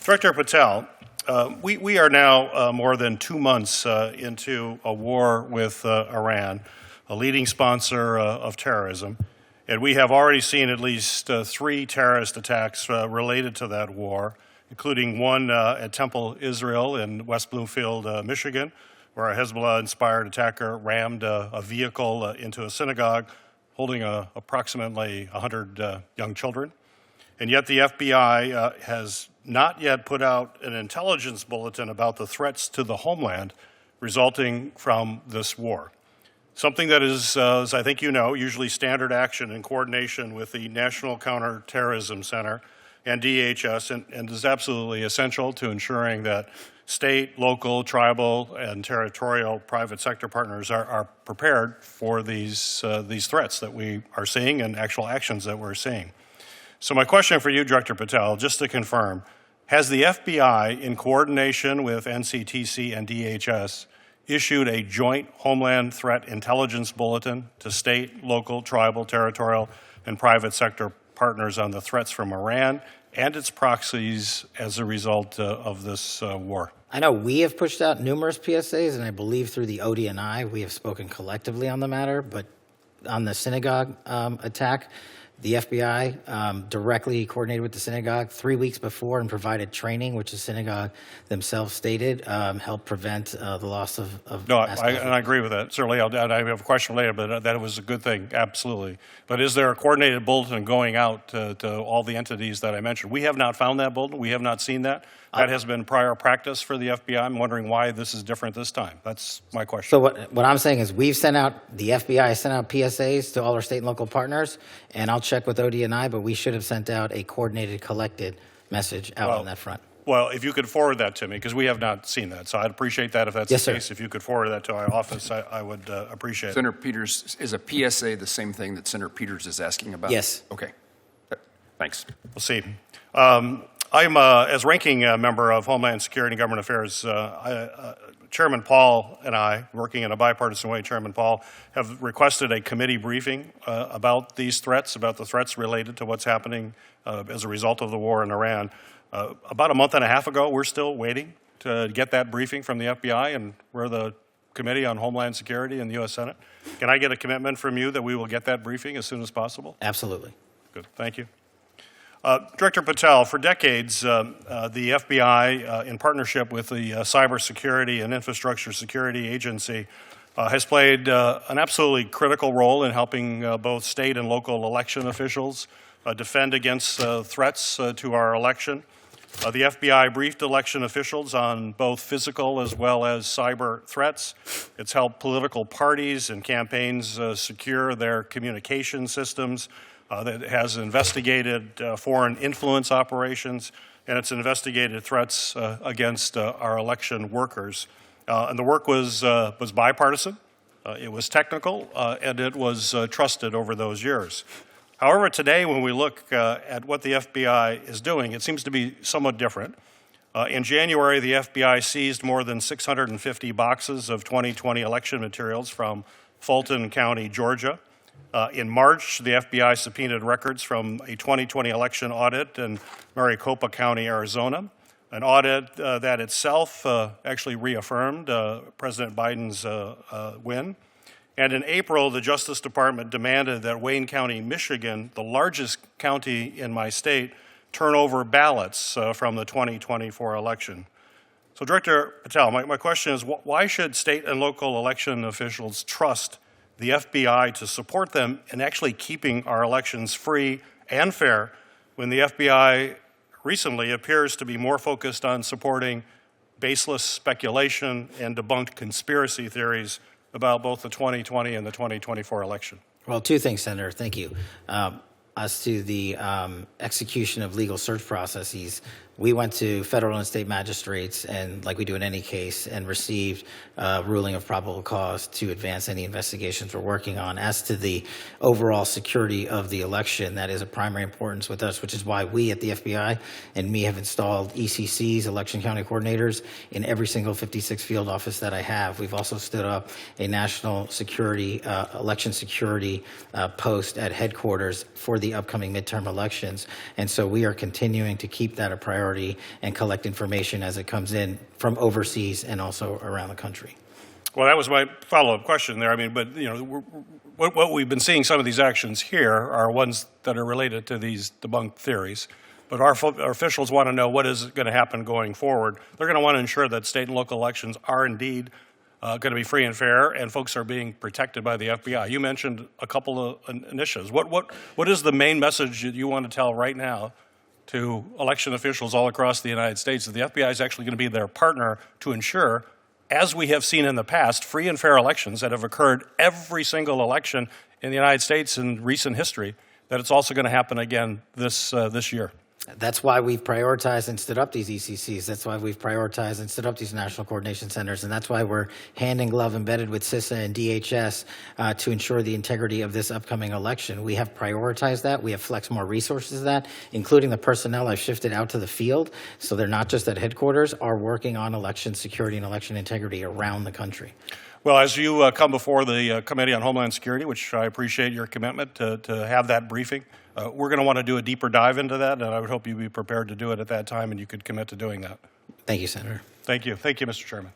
Director Patel, we are now more than 2 months into a war with Iran, a leading sponsor of terrorism, and we have already seen at least 3 terrorist attacks related to that war, including one at Temple, Israel in West Bloomfield, Michigan, where a Hezbollah-inspired attacker rammed a vehicle into a synagogue holding approximately 100 young children. And yet the FBI has not yet put out an intelligence bulletin about the threats to the homeland resulting from this war. Something that is, as I think you know, usually standard action in coordination with the National Counterterrorism Center and DHS, and is absolutely essential to ensuring that state, local, tribal, and territorial private sector partners are prepared for these threats that we are seeing and actual actions that we're seeing. So my question for you, Director Patel, just to confirm, has the FBI, in coordination with NCTC and DHS, issued a joint Homeland Threat Intelligence Bulletin to state, local, tribal, territorial, and private sector partners on the threats from Iran and its proxies as a result of this war? I know we have pushed out numerous PSAs, and I believe through the ODNI we have spoken collectively on the matter, but on the synagogue attack, the FBI directly coordinated with the synagogue 3 weeks before and provided training, which the synagogue themselves stated helped prevent the loss of. No, I agree with that. Certainly, I have a question later, but that was a good thing, absolutely. But is there a coordinated bulletin going out to all the entities that I mentioned? We have not found that bulletin. We have not seen that. That has been prior practice for the FBI. I'm wondering why this is different this time. That's my question. So what I'm saying is the FBI sent out PSAs to all our state and local partners, and I'll check with ODNI, but we should have sent out a coordinated, collected message out on that front. Well, if you could forward that to me, because we have not seen that. So I'd appreciate that if that's the case. If you could forward that to our office, I would appreciate it. Senator Peters, is a PSA the same thing that Senator Peters is asking about? Yes. Okay. Thanks. We'll see. I'm, as ranking member of Homeland Security and Government Affairs, Chairman Paul and I, working in a bipartisan way, Chairman Paul, have requested a committee briefing about these threats, about the threats related to what's happening as a result of the war in Iran. About a month and a half ago, we're still waiting to get that briefing from the FBI, and we're the Committee on Homeland Security in the U.S. Senate. Can I get a commitment from you that we will get that briefing as soon as possible? Absolutely. Good. Thank you. Director Patel, for decades, the FBI, in partnership with the Cybersecurity and Infrastructure Security Agency, has played an absolutely critical role in helping both state and local election officials defend against threats to our election. The FBI briefed election officials on both physical as well as cyber threats. It's helped political parties and campaigns secure their communication systems. That has investigated foreign influence operations, and it's investigated threats against our election workers. And the work was bipartisan, it was technical, and it was trusted over those years. However, today when we look at what the FBI is doing, it seems to be somewhat different. In January, the FBI seized more than 650 boxes of 2020 election materials from Fulton County, Georgia. In March, the FBI subpoenaed records from a 2020 election audit in Maricopa County, Arizona, an audit that itself actually reaffirmed President Biden's win. And in April, the Justice Department demanded that Wayne County, Michigan, the largest county in my state, turn over ballots from the 2024 election. So, Director Patel, my question is, why should state and local election officials trust the FBI to support them in actually keeping our elections free and fair when the FBI recently appears to be more focused on supporting baseless speculation and debunked conspiracy theories about both the 2020 and the 2024 election? Well, 2 things, Senator. Thank you. As to the execution of legal search processes, we went to federal and state magistrates, and like we do in any case, and received a ruling of probable cause to advance any investigations we're working on. As to the overall security of the election, that is of primary importance with us, which is why we at the FBI and me have installed ECCs, election county coordinators, in every single 56 field office that I have. We've also stood up a national security, election security post at headquarters for the the upcoming midterm elections. And so we are continuing to keep that a priority and collect information as it comes in from overseas and also around the country. Well, that was my follow-up question there. I mean, but, you know, what we've been seeing, some of these actions here are ones that are related to these debunked theories. But our officials want to know what is going to happen going forward. They're going to want to ensure that state and local elections are indeed going to be free and fair, and folks are being protected by the FBI. You mentioned a couple of initiatives. What is the main message that you want to tell right now to election officials all across the United States, that the FBI is actually going to be their partner to ensure, as we have seen in the past, free and fair elections that have occurred every single election in the United States in recent history, that it's also going to happen again this year? That's why we've prioritized and stood up these ECCs. That's why we've prioritized and stood up these national coordination centers. And that's why we're hand in glove embedded with CISA and DHS to ensure the integrity of this upcoming election. We have prioritized that. We have flexed more resources to that, including the personnel I've shifted out to the field. So they're not just at headquarters, are working on election security and election integrity around the country. Well, as you come before the Committee on Homeland Security, which I appreciate your commitment to have that briefing, we're going to want to do a deeper dive into that, and I would hope you'd be prepared to do it at that time, and you could commit to doing that. Thank you, Senator. Thank you. Thank you, Mr. Chairman.